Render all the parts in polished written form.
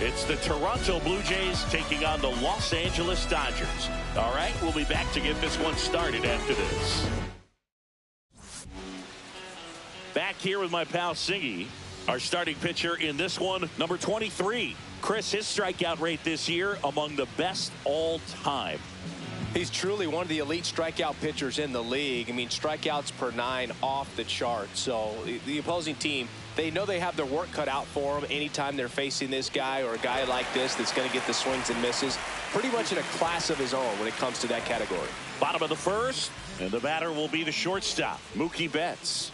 It's the Toronto Blue Jays taking on the Los Angeles Dodgers. All right, we'll be back to get this one started after this. Back here with my pal Singy. Our starting pitcher in this one, number 23. Chris, his strikeout rate this year among the best all time. He's truly one of the elite strikeout pitchers in the league. I mean, strikeouts per 9 off the chart. So the opposing team, they know they have their work cut out for them anytime they're facing this guy or a guy like this that's going to get the swings and misses. Pretty much in a class of his own when it comes to that category. Bottom of the first, and the batter will be the shortstop, Mookie Betts.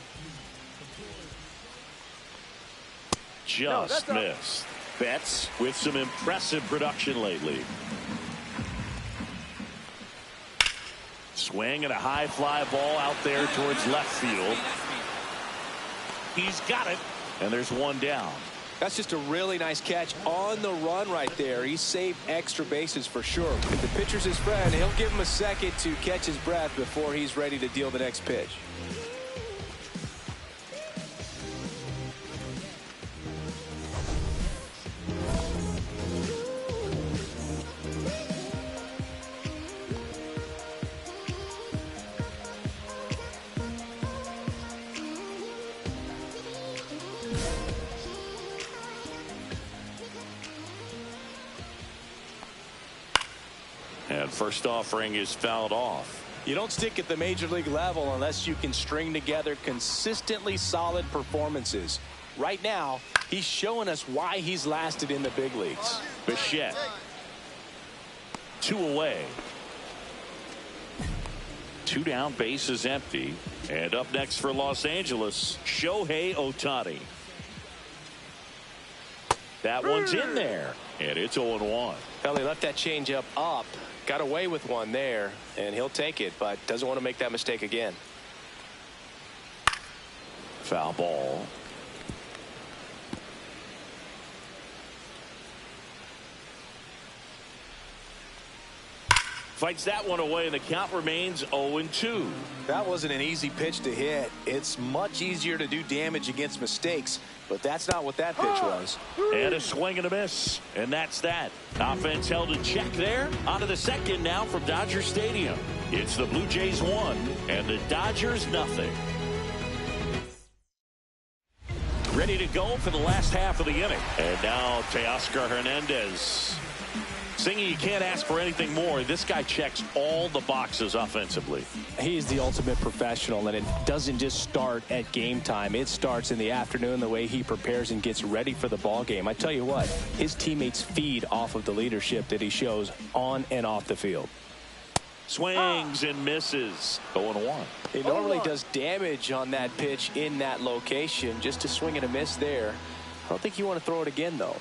Just missed. Betts with some impressive production lately. Swing and a high fly ball out there towards left field. He's got it, and there's one down. That's just a really nice catch on the run right there. He saved extra bases for sure. If the pitcher's his friend, he'll give him a second to catch his breath before he's ready to deal the next pitch. And first offering is fouled off. You don't stick at the major league level unless you can string together consistently solid performances. Right now, he's showing us why he's lasted in the big leagues. Bichette. 2 away. 2 down, bases empty. And up next for Los Angeles, Shohei Ohtani. That one's in there, and it's 0-1. Well, he left that changeup up, got away with one there, and he'll take it, but doesn't want to make that mistake again. Foul ball. Fights that one away, and the count remains 0-2. That wasn't an easy pitch to hit. It's much easier to do damage against mistakes, but that's not what that pitch was. And a swing and a miss, and that's that. Offense held in check there. On to the second now from Dodger Stadium. It's the Blue Jays 1 and the Dodgers nothing. Ready to go for the last half of the inning. And now Teoscar Hernandez. Singy, you can't ask for anything more. This guy checks all the boxes offensively. He's the ultimate professional, and it doesn't just start at game time. It starts in the afternoon, the way he prepares and gets ready for the ball game. I tell you what, his teammates feed off of the leadership that he shows on and off the field. Swings and misses. 0-1. He normally does damage on that pitch in that location. Just a swing and a miss there. I don't think you want to throw it again, though.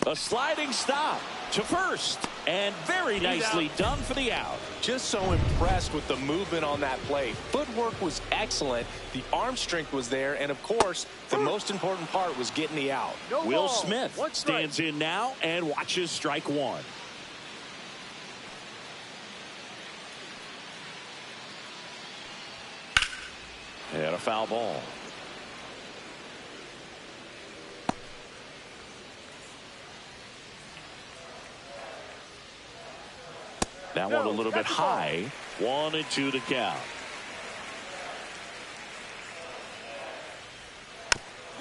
A sliding stop to first, and very nicely done for the out. Just so impressed with the movement on that play. Footwork was excellent. The arm strength was there, and of course, the most important part was getting the out. Will Smith stands in now and watches strike one. And a foul ball. That one a little bit high. 1-2 to count.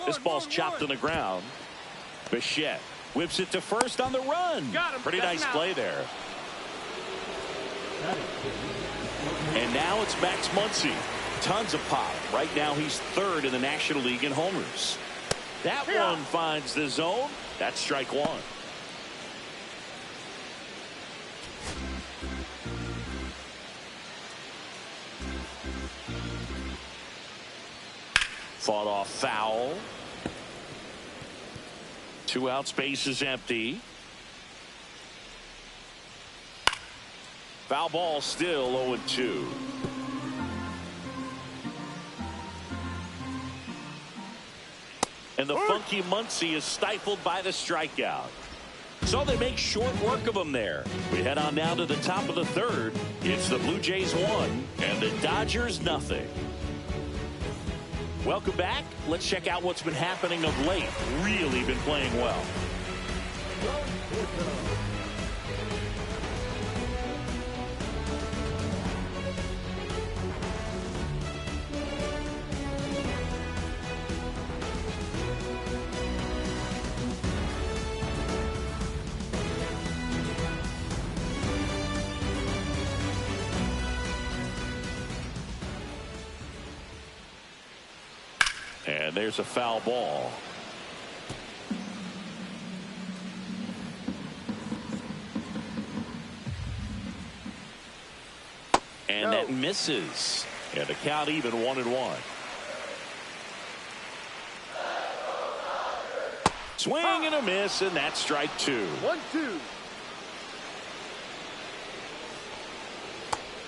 This ball's chopped on the ground. Bichette whips it to first on the run. Pretty nice play there. And now it's Max Muncy. Tons of pop. Right now he's 3rd in the National League in homers. That one finds the zone. That's strike one. Fought off foul. 2 outs, base is empty. Foul ball, still 0-2. And the funky Muncy is stifled by the strikeout. So they make short work of him there. We head on now to the top of the 3rd. It's the Blue Jays 1 and the Dodgers nothing. Welcome back. Let's check out what's been happening of late. Really been playing well. And there's a foul ball. And that misses. And the count even 1-1. Swing and a miss, and that's strike 2. 1-2.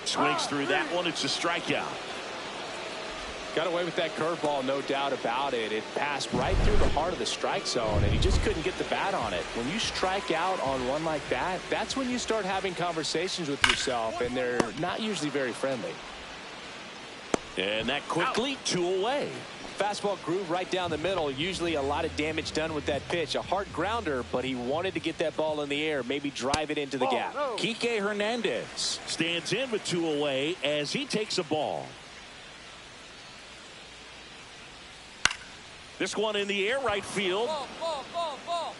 Swings through that one. It's a strikeout. Got away with that curveball, no doubt about it. It passed right through the heart of the strike zone, and he just couldn't get the bat on it. When you strike out on one like that, that's when you start having conversations with yourself, and they're not usually very friendly. And that quickly, 2 away. Fastball groove right down the middle. Usually a lot of damage done with that pitch. A hard grounder, but he wanted to get that ball in the air, maybe drive it into the gap. Kike Hernandez stands in with 2 away as he takes a ball. This one in the air, right field. Ball.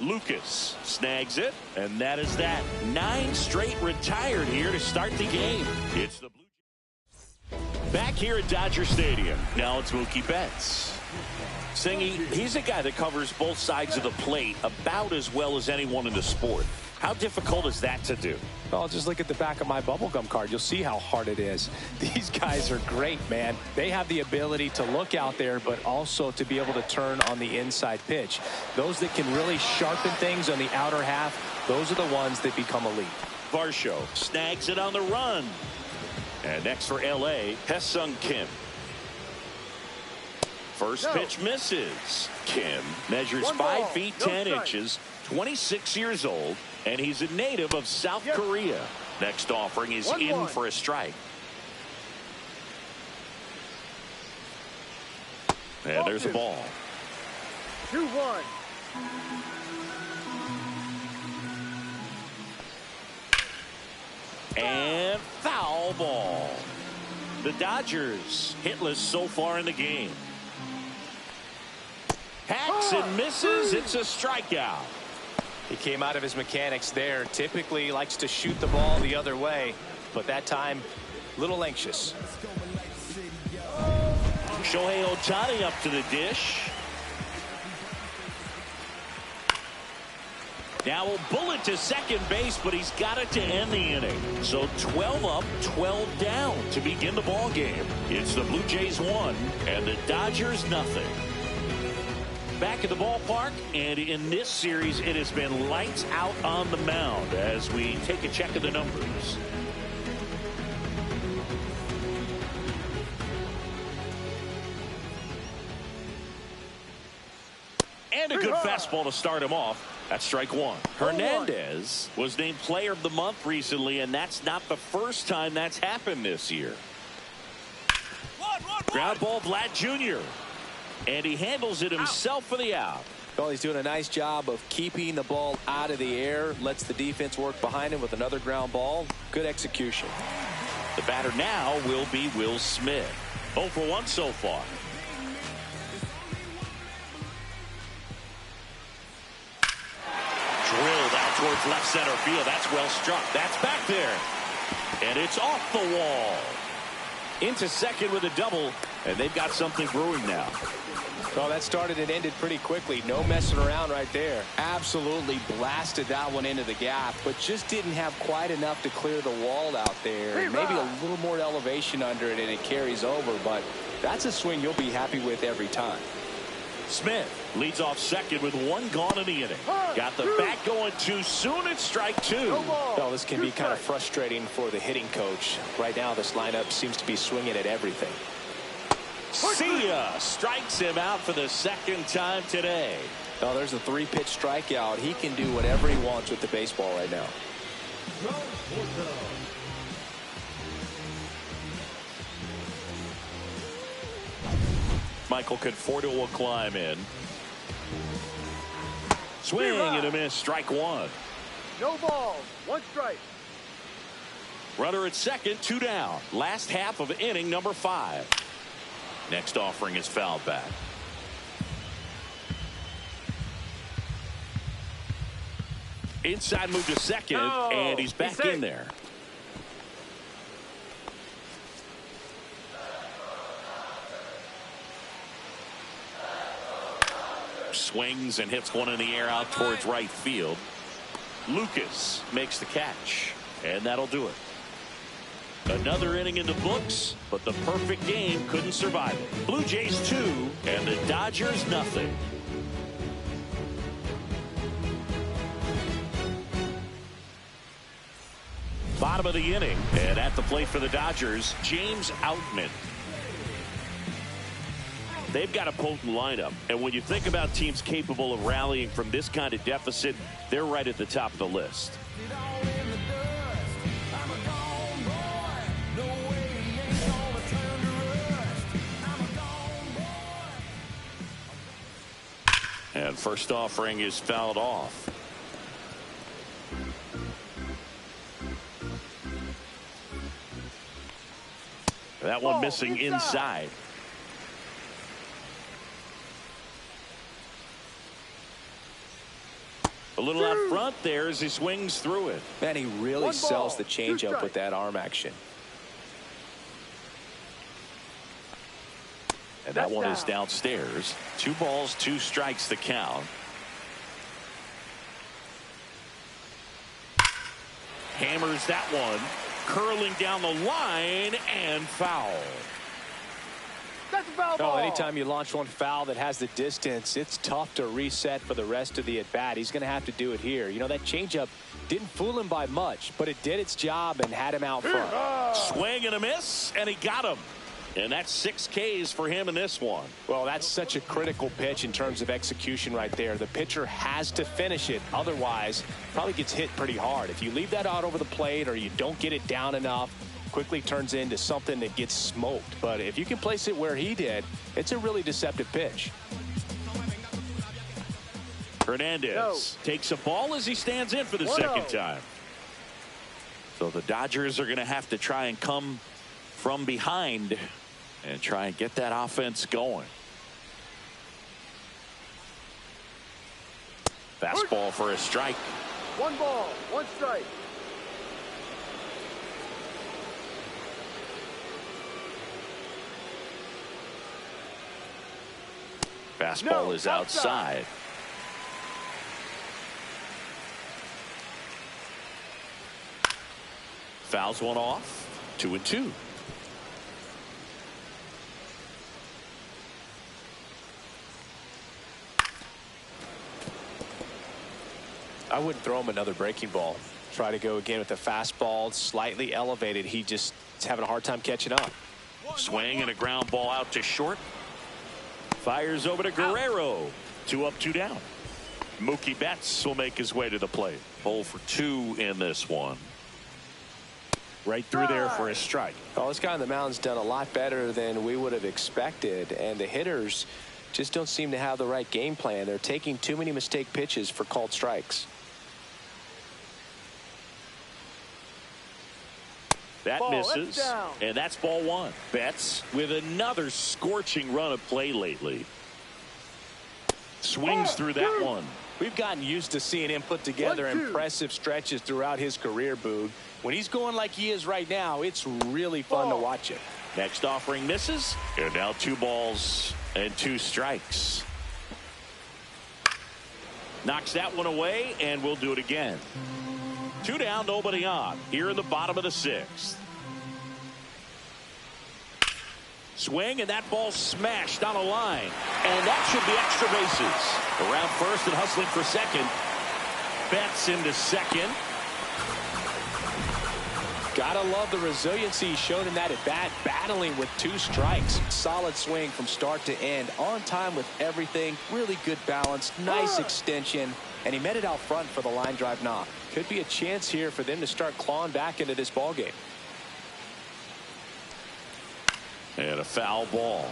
Lucas snags it, and that is that. 9 straight retired here to start the game. It's the Blue Jays. Back here at Dodger Stadium. Now it's Mookie Betts. Singy, he's a guy that covers both sides of the plate about as well as anyone in the sport. How difficult is that to do? Well, just look at the back of my bubblegum card. You'll see how hard it is. These guys are great, man. They have the ability to look out there, but also to be able to turn on the inside pitch. Those that can really sharpen things on the outer half, those are the ones that become elite. Varsho snags it on the run. And next for L.A., Hesung Kim. First pitch misses. Kim measures 5 feet 10 inches, 26 years old, and he's a native of South Korea. Next offering is in for a strike. And there's a ball. 2-1. And foul ball. The Dodgers hitless so far in the game. Hacks and misses. It's a strikeout. He came out of his mechanics there. Typically he likes to shoot the ball the other way, but that time a little anxious. Shohei Ohtani up to the dish. Now a bullet to second base, but he's got it to end the inning. So 12 up, 12 down to begin the ball game. It's the Blue Jays 1 and the Dodgers nothing. Back at the ballpark, and in this series it has been lights out on the mound as we take a check of the numbers. And a good fastball to start him off. That's strike 1. Hernandez was named player of the month recently, and that's not the first time that's happened this year. Ground ball, Vlad Jr. And he handles it himself for the out. Well, he's doing a nice job of keeping the ball out of the air. Lets the defense work behind him with another ground ball. Good execution. The batter now will be Will Smith. 0 for 1 so far. Drilled out towards left center field. That's well struck. That's back there. And it's off the wall. Into second with a double. And they've got something brewing now. Well, that started and ended pretty quickly. No messing around right there. Absolutely blasted that one into the gap, but just didn't have quite enough to clear the wall out there. Maybe a little more elevation under it, and it carries over, but that's a swing you'll be happy with every time. Smith leads off second with 1 gone in the inning. Got the bat going too soon. It's strike 2. Well, this can be kind of frustrating for the hitting coach. Right now, this lineup seems to be swinging at everything. See ya. Strikes him out for the second time today. Oh, there's a 3-pitch strikeout. He can do whatever he wants with the baseball right now. Michael Conforto will climb in. Swing and a miss. Strike one. No balls. One strike. Runner at second, 2 down. Last half of inning number 5. Next offering is fouled back. Inside move to second, and he's back in there. Swings and hits one in the air out towards right field. Lucas makes the catch, and that'll do it. Another inning in the books, but the perfect game couldn't survive it. Blue Jays 2 and the Dodgers nothing. Bottom of the inning, and at the plate for the Dodgers, James Outman. They've got a potent lineup, and when you think about teams capable of rallying from this kind of deficit, they're right at the top of the list. And first offering is fouled off. That one missing inside. A little out front there as he swings through it. Man, he really sells the changeup with that arm action. And that one is downstairs. 2 balls, 2 strikes the count. Hammers that one. Curling down the line and foul. That's a foul ball. Anytime you launch one foul that has the distance, it's tough to reset for the rest of the at-bat. He's going to have to do it here. You know, that changeup didn't fool him by much, but it did its job and had him out front. Swing and a miss, and he got him. And that's 6 Ks for him in this one. Well, that's such a critical pitch in terms of execution right there. The pitcher has to finish it. Otherwise, probably gets hit pretty hard. If you leave that out over the plate or you don't get it down enough, quickly turns into something that gets smoked. But if you can place it where he did, it's a really deceptive pitch. Hernandez takes a ball as he stands in for the second time. So the Dodgers are going to have to try and come from behind and try and get that offense going. Fastball for a strike. 1 ball, 1 strike. Fastball is outside. Fouls one off. 2-2. I wouldn't throw him another breaking ball. Try to go again with the fastball, slightly elevated. He just is having a hard time catching up. Swing and a ground ball out to short. Fires over to Guerrero. 2 up, 2 down. Mookie Betts will make his way to the plate. 0 for 2 in this one. Right through there for a strike. Well, this guy on the mound's done a lot better than we would have expected, and the hitters just don't seem to have the right game plan. They're taking too many mistake pitches for called strikes. That misses, and that's ball 1. Betts with another scorching run of play lately. Swings through that one. We've gotten used to seeing him put together impressive stretches throughout his career, Boog. When he's going like he is right now, it's really fun to watch it. Next offering misses, and now 2 balls and 2 strikes. Knocks that one away, and we'll do it again. 2 down, nobody on. Here in the bottom of the 6th. Swing, and that ball smashed on a line. And that should be extra bases. Around first and hustling for second. Betts into second. Gotta love the resiliency shown in that at bat, battling with 2 strikes. Solid swing from start to end, on time with everything. Really good balance, nice extension, and he met it out front for the line drive knock. Could be a chance here for them to start clawing back into this ball game. And a foul ball.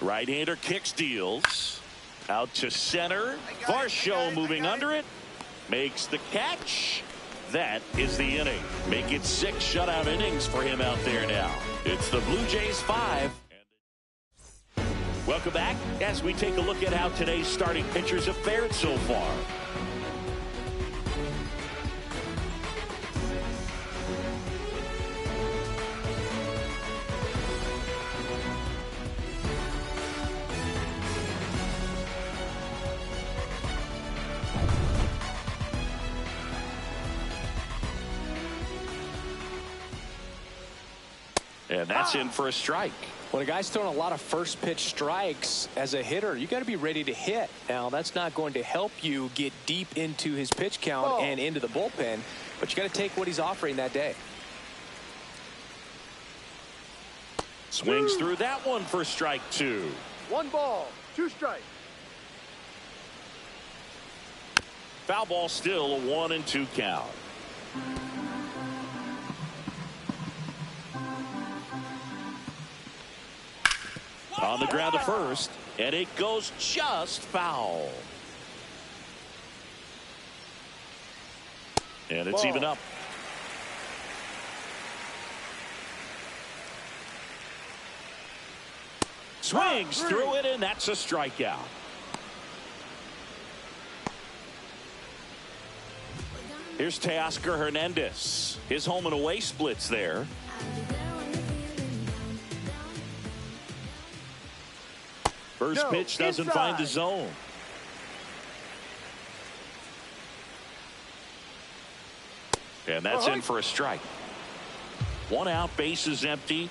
Right-hander kicks, deals. Out to center. Varsho moving under it. Makes the catch. That is the inning. Make it 6 shutout innings for him out there now. It's the Blue Jays 5. Welcome back as we take a look at how today's starting pitchers have fared so far. And that's in for a strike. When a guy's throwing a lot of first pitch strikes as a hitter, you got to be ready to hit. Now, that's not going to help you get deep into his pitch count and into the bullpen, but you got to take what he's offering that day. Swings through that one for strike 2. 1 ball, 2 strikes. Foul ball, still a 1-2 count. On the ground to first, and it goes just foul. And it's even up. Swings through it, and that's a strikeout. Here's Teoscar Hernandez. His home and away splits there. First pitch doesn't find the zone. And that's in for a strike. 1 out, bases empty.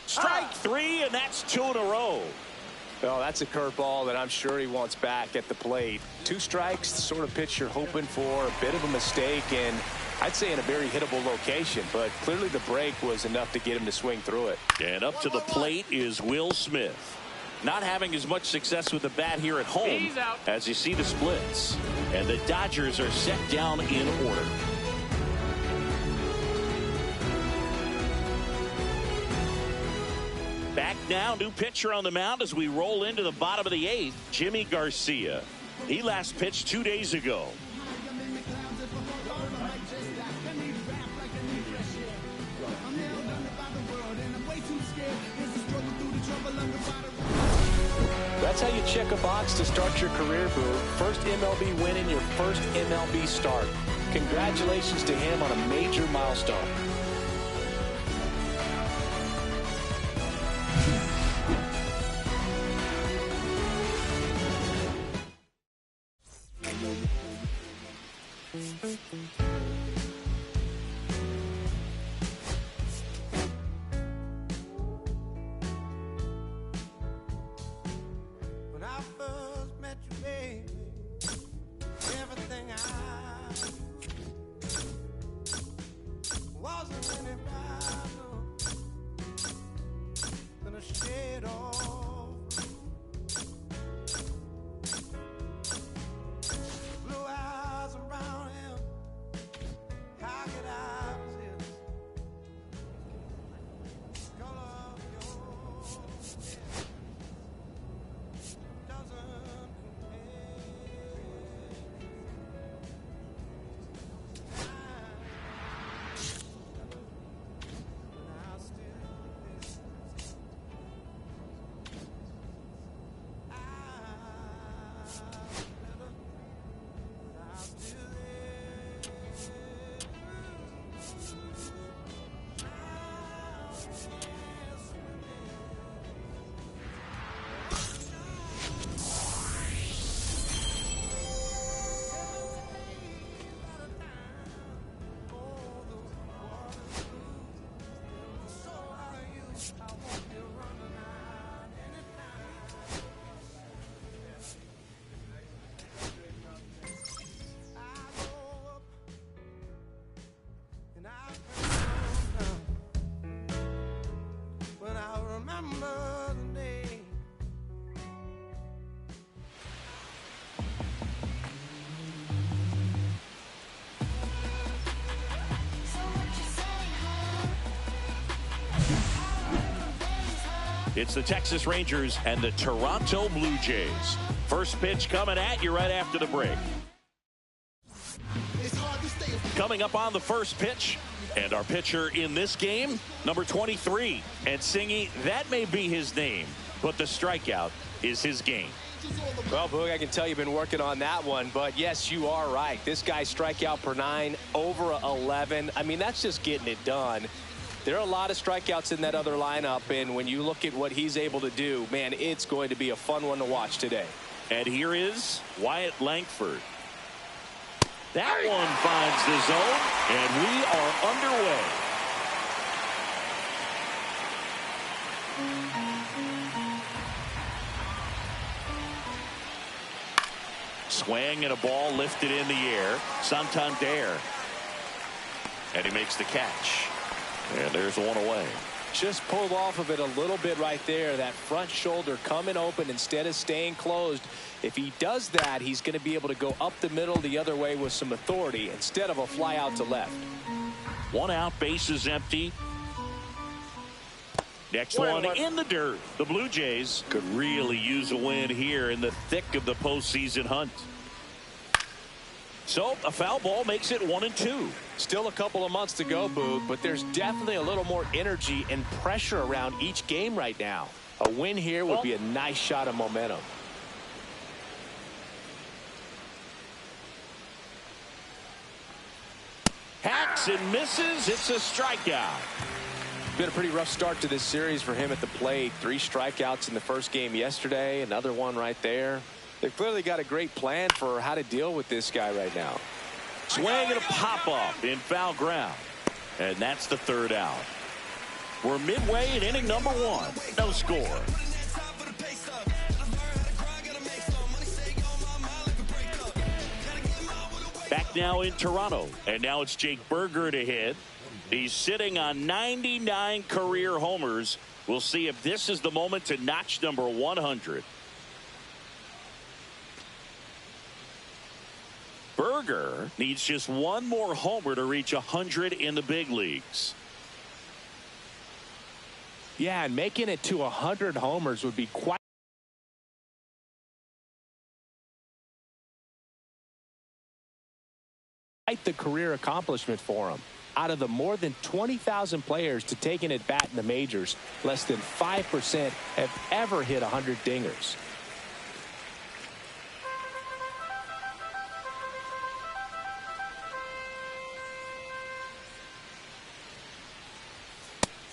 Strike 3, and that's 2 in a row. Well, that's a curveball that I'm sure he wants back at the plate. 2 strikes, the sort of pitch you're hoping for. A bit of a mistake, and I'd say in a very hittable location. But clearly the break was enough to get him to swing through it. And up to the plate is Will Smith. Not having as much success with the bat here at home as you see the splits. And the Dodgers are set down in order. Back now, new pitcher on the mound as we roll into the bottom of the 8th, Jimmy Garcia. He last pitched 2 days ago. That's how you check a box to start your career, Boo. First MLB win in your first MLB start. Congratulations to him on a major milestone. When I first met you, baby, everything I wasn't any brighter than a shade of blue eyes around him. How could I resist the color of your skin? Doesn't It's the Texas Rangers and the Toronto Blue Jays. First pitch coming at you right after the break. Coming up on the first pitch, and our pitcher in this game, number 23. And Singy, that may be his name, but the strikeout is his game. Well, Boog, I can tell you've been working on that one, but yes, you are right. This guy's strikeout per 9, over 11. I mean, that's just getting it done. There are a lot of strikeouts in that other lineup, and when you look at what he's able to do, man, it's going to be a fun one to watch today. And here is Wyatt Langford. That one finds the zone, and we are underway. Swing and a ball lifted in the air. Santander. And he makes the catch. And there's one away. Just pulled off of it a little bit right there. That front shoulder coming open instead of staying closed. If he does that, he's going to be able to go up the middle the other way with some authority instead of a fly out to left. One out, bases empty. Next one in the dirt. The Blue Jays could really use a win here in the thick of the postseason hunt. So a foul ball makes it 1-2. Still a couple of months to go, Boog, but there's definitely a little more energy and pressure around each game right now. A win here would be a nice shot of momentum. Hacks and misses. It's a strikeout. Been a pretty rough start to this series for him at the plate. 3 strikeouts in the first game yesterday. Another one right there. They've clearly got a great plan for how to deal with this guy right now. Swing and a pop-up in foul ground. And that's the 3rd out. We're midway in inning number 1. No score. Back now in Toronto. And now it's Jake Burger to hit. He's sitting on 99 career homers. We'll see if this is the moment to notch number 100. Burger needs just one more homer to reach 100 in the big leagues. Yeah, and making it to 100 homers would be quite the career accomplishment for him. Out of the more than 20,000 players to take an at-bat in the majors, less than 5% have ever hit 100 dingers.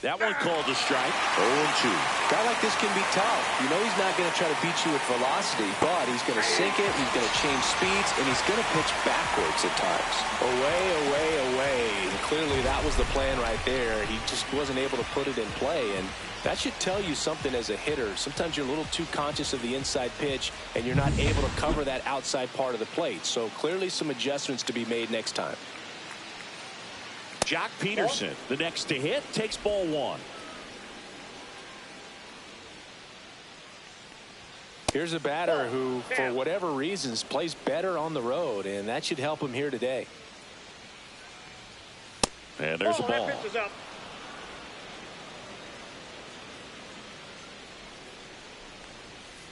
That one called a strike. 0-2. A guy like this can be tough. You know he's not going to try to beat you with velocity, but he's going to sink it, he's going to change speeds, and he's going to pitch backwards at times. Away, away, away. And clearly that was the plan right there. He just wasn't able to put it in play, and that should tell you something as a hitter. Sometimes you're a little too conscious of the inside pitch, and you're not able to cover that outside part of the plate. So clearly some adjustments to be made next time. Jock Peterson, the next to hit, takes ball 1. Here's a batter who, for whatever reasons, plays better on the road, and that should help him here today. And there's a ball.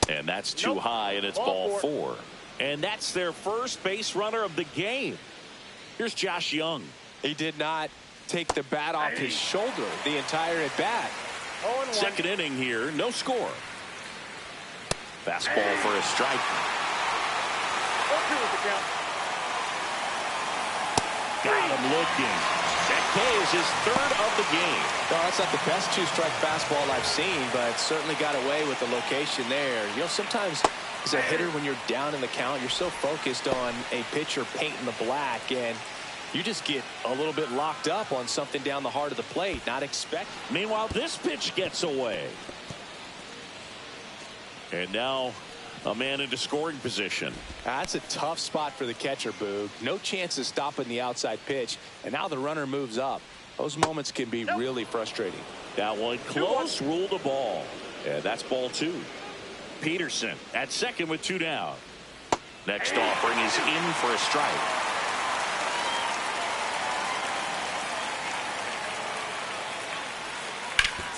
And that's too high, and it's ball 4. And that's their first base runner of the game. Here's Josh Young. He did not take the bat off his shoulder the entire at bat. Second inning here, no score. Fastball for a strike. Got him looking. That K is his 3rd of the game. Well, that's not the best 2-strike fastball I've seen, but certainly got away with the location there. You know, sometimes as a hitter, when you're down in the count, you're so focused on a pitcher painting the black, and you just get a little bit locked up on something down the heart of the plate, not expect. Meanwhile, this pitch gets away. And now a man into scoring position. That's a tough spot for the catcher, Boog. No chance of stopping the outside pitch, and now the runner moves up. Those moments can be really frustrating. That one close, ruled a ball. Yeah, that's ball 2. Peterson at second with 2 down. Next offering is in for a strike.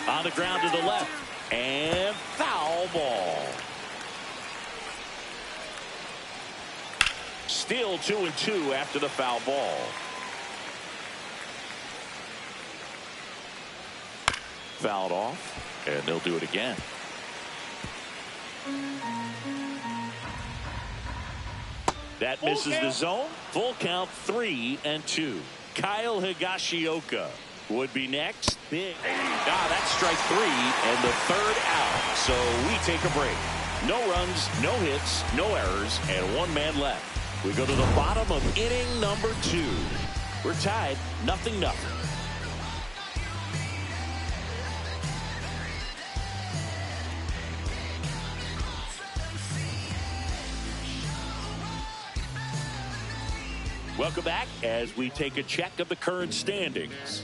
On the ground to the left. And foul ball. Still 2-2 after the foul ball. Fouled off, and they'll do it again. That misses the zone. Full count, 3-2. Kyle Higashioka would be next. Big. That's strike 3 and the third out. So we take a break. No runs, no hits, no errors, and one man left. We go to the bottom of inning number 2. We're tied, 0-0. Welcome back as we take a check of the current standings.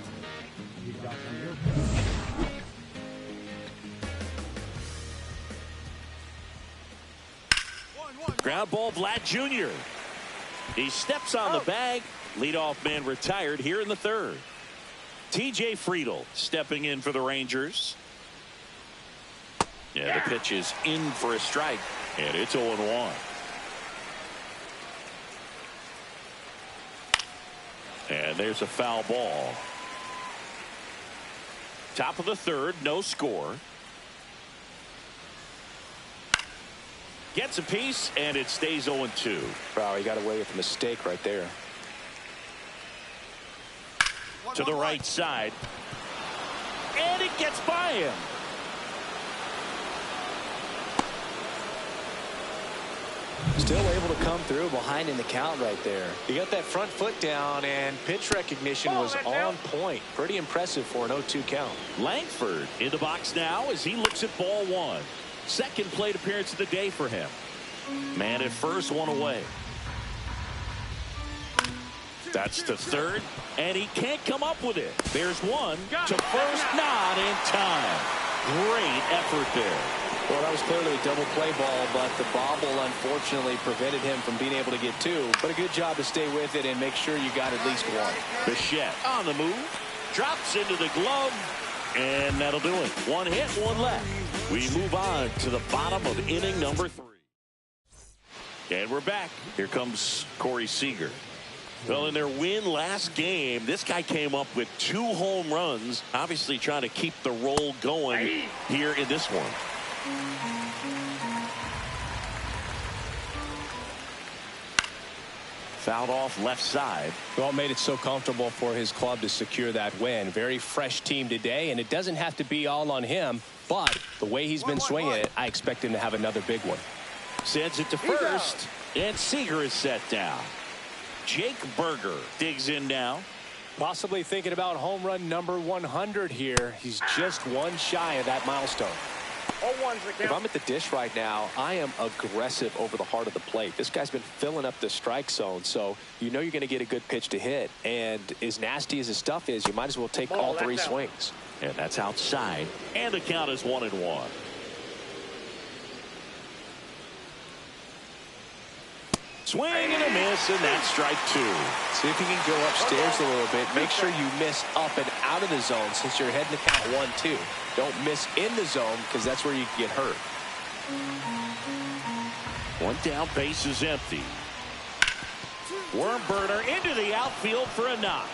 Ground ball, Vlad Jr. He steps on the bag. Leadoff man retired here in the third. TJ Friedl stepping in for the Rangers. Yeah, the pitch is in for a strike, and it's 0-1. And there's a foul ball. Top of the third, no score. Gets a piece, and it stays 0-2. Wow, he got away with a mistake right there. To the right side. And it gets by him. Still able to come through behind in the count right there. He got that front foot down, and pitch recognition was on point. Pretty impressive for an 0-2 count. Langford in the box now as he looks at ball 1. Second plate appearance of the day for him. Man at first, one away. That's the third, and he can't come up with it. There's one to first, not in time. Great effort there. Well, that was clearly a double play ball, but the bobble unfortunately prevented him from being able to get 2. But a good job to stay with it and make sure you got at least 1. Bichette on the move, drops into the glove, and that'll do it. 1 hit, 1 left. We move on to the bottom of inning number 3. And we're back. Here comes Corey Seager. Well, in their win last game, this guy came up with 2 home runs, obviously trying to keep the roll going here in this one. Fouled off left side. Well, made it so comfortable for his club to secure that win. Very fresh team today, and it doesn't have to be all on him, but the way he's been swinging it, I expect him to have another big one. Sends it to first, and Seager is set down. Jake Berger digs in now. Possibly thinking about home run number 100 here. He's just 1 shy of that milestone. If I'm at the dish right now, I am aggressive over the heart of the plate. This guy's been filling up the strike zone, so you know you're going to get a good pitch to hit. And as nasty as his stuff is, you might as well take all 3 swings. And that's outside. And the count is 1-1. Swing and a miss, and that's strike 2. See if you can go upstairs a little bit. Make sure you miss up and out of the zone since you're heading to count 1-2. Don't miss in the zone because that's where you can get hurt. 1 down, base is empty. Worm burner into the outfield for a knock.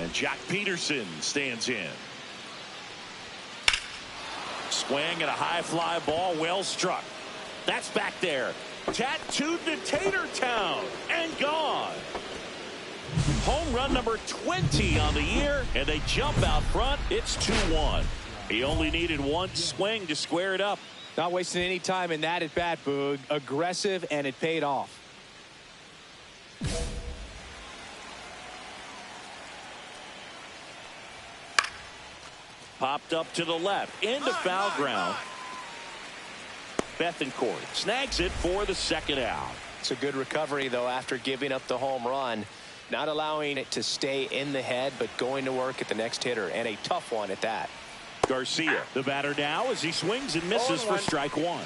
And Jack Peterson stands in. Swing and a high fly ball, well struck. That's back there. Tattooed to Tatertown and gone. Home run number 20 on the year, and they jump out front. It's 2-1. He only needed 1 swing to square it up. Not wasting any time in that at bat, Boog. Aggressive, and it paid off. Popped up to the left, into foul ground. Bethancourt snags it for the second out. It's a good recovery, though, after giving up the home run. Not allowing it to stay in the head, but going to work at the next hitter, and a tough one at that. Garcia, the batter now, as he swings and misses for strike 1.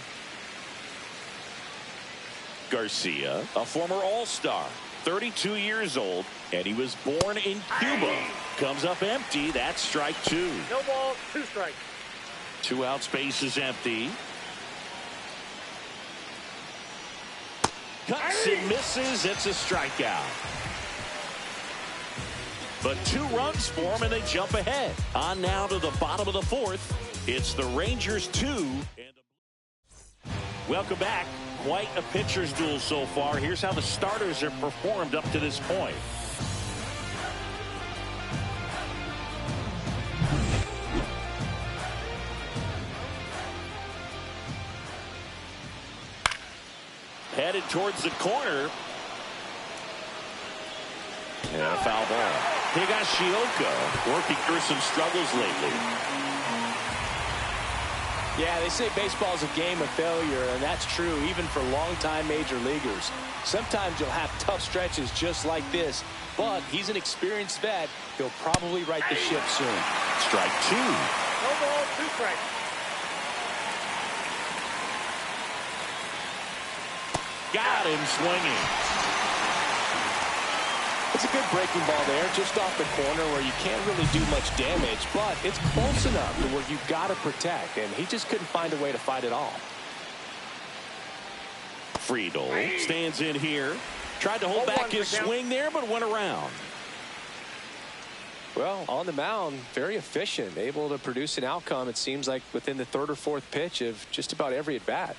Garcia, a former All-Star, 32 years old, and he was born in Cuba. Comes up empty. That's strike two. No ball, 2 strikes. 2 out, space is empty. Cuts and misses. It's a strikeout. But 2 runs for him, and they jump ahead. On now to the bottom of the 4th. It's the Rangers 2. Welcome back. Quite a pitcher's duel so far. Here's how the starters have performed up to this point. Headed towards the corner. And a foul ball. Higashioka working through some struggles lately. Yeah, they say baseball is a game of failure, and that's true even for longtime major leaguers. Sometimes you'll have tough stretches just like this, but he's an experienced vet. He'll probably right the ship soon. Strike 2. No ball, 2 strikes. Got him swinging. It's a good breaking ball there, just off the corner where you can't really do much damage, but it's close enough to where you've got to protect, and he just couldn't find a way to fight it off. Friedel stands in here. Tried to hold back his swing there, but went around. Well, on the mound, very efficient, able to produce an outcome, it seems like, within the 3rd or 4th pitch of just about every at-bat.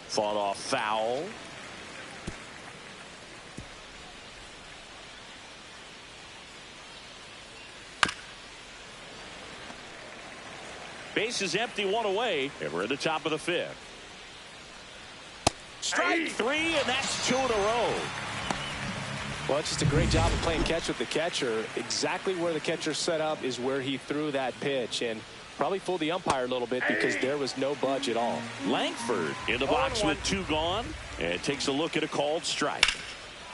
Fought off foul. Base is empty, 1 away, and we're at the top of the 5th. Strike 3, and that's 2 in a row. Well, it's just a great job of playing catch with the catcher. Exactly where the catcher set up is where he threw that pitch, and probably fooled the umpire a little bit because there was no budge at all. Langford in the box with 2 gone, and takes a look at a called strike.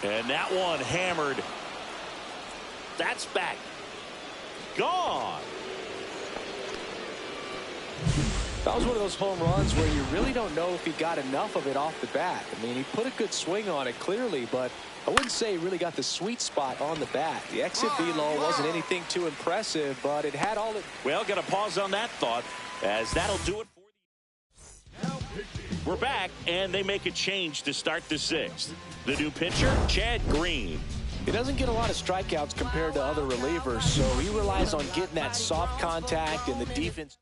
And that one hammered. That's back. Gone. That was one of those home runs where you really don't know if he got enough of it off the bat. I mean, he put a good swing on it clearly, but I wouldn't say he really got the sweet spot on the bat. The exit velo wasn't anything too impressive, but it had all it. Well, going to pause on that thought, as that'll do it for the. We're back, and they make a change to start the 6th. The new pitcher, Chad Green. He doesn't get a lot of strikeouts compared to other relievers, so he relies on getting that soft contact and the defense.